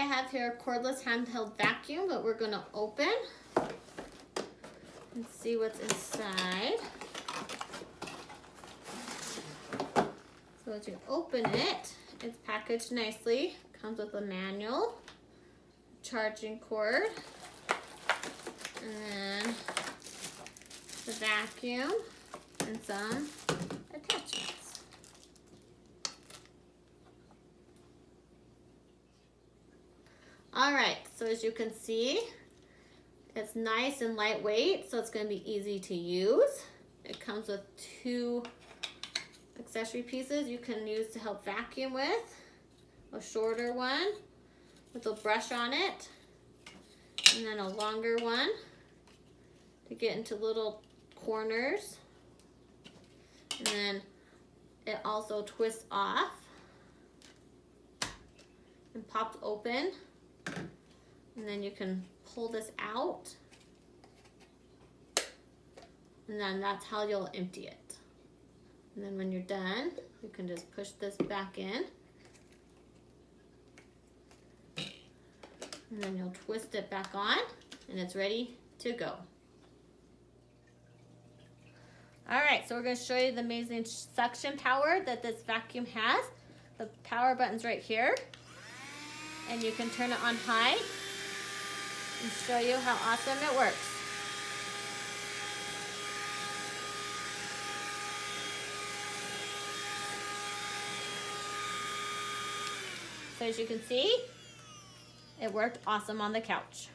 have here a cordless handheld vacuum, but we're gonna open and see what's inside. So as you open it, it's packaged nicely. Comes with a manual, charging cord, and then the vacuum and some attachments. All right, so as you can see, it's nice and lightweight, so it's going to be easy to use. It comes with 2 accessory pieces you can use to help vacuum with. A shorter one with a brush on it, and then a longer one to get into little corners. And then it also twists off and pops open, and then you can pull this out, and then that's how you'll empty it. And then when you're done, you can just push this back in, and then you'll twist it back on, and it's ready to go. All right, so we're going to show you the amazing suction power that this vacuum has. The power button's right here, and you can turn it on high and show you how awesome it works. So as you can see, it worked awesome on the couch.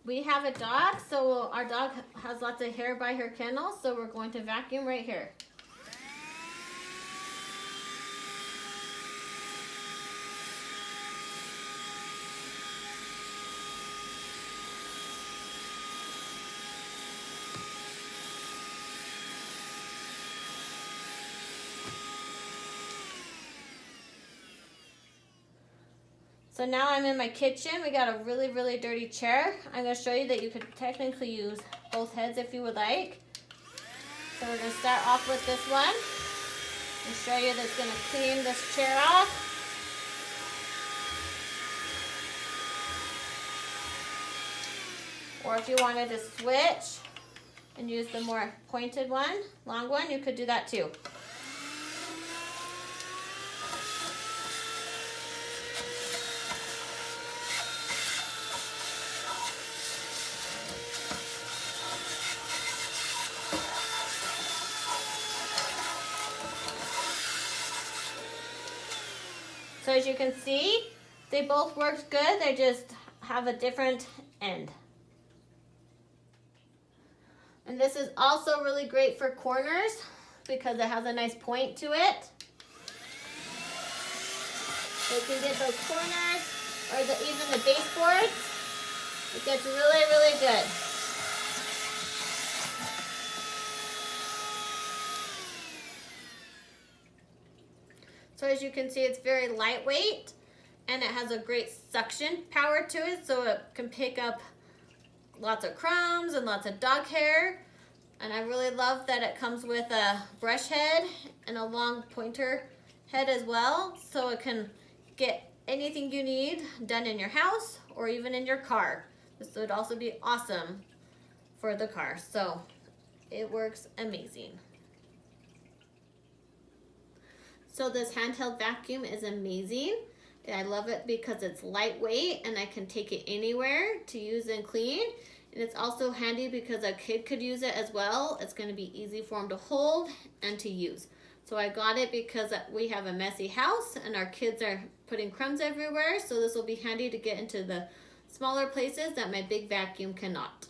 We have a dog, so our dog has lots of hair by her kennel, so we're going to vacuum right here. So now I'm in my kitchen. We got a really, really dirty chair. I'm going to show you that you could technically use both heads if you would like. So we're going to start off with this one and show you that's going to clean this chair off. Or if you wanted to switch and use the more pointed one, long one, you could do that too. So as you can see, they both worked good. They just have a different end. And this is also really great for corners because it has a nice point to it. So you can get those corners or even the baseboards. It gets really, really good. So as you can see, it's very lightweight and it has a great suction power to it, so it can pick up lots of crumbs and lots of dog hair. And I really love that it comes with a brush head and a long pointer head as well, so it can get anything you need done in your house or even in your car. This would also be awesome for the car, so it works amazing. So this handheld vacuum is amazing. I love it because it's lightweight and I can take it anywhere to use and clean. And it's also handy because a kid could use it as well. It's going to be easy for them to hold and to use. So I got it because we have a messy house and our kids are putting crumbs everywhere. So this will be handy to get into the smaller places that my big vacuum cannot.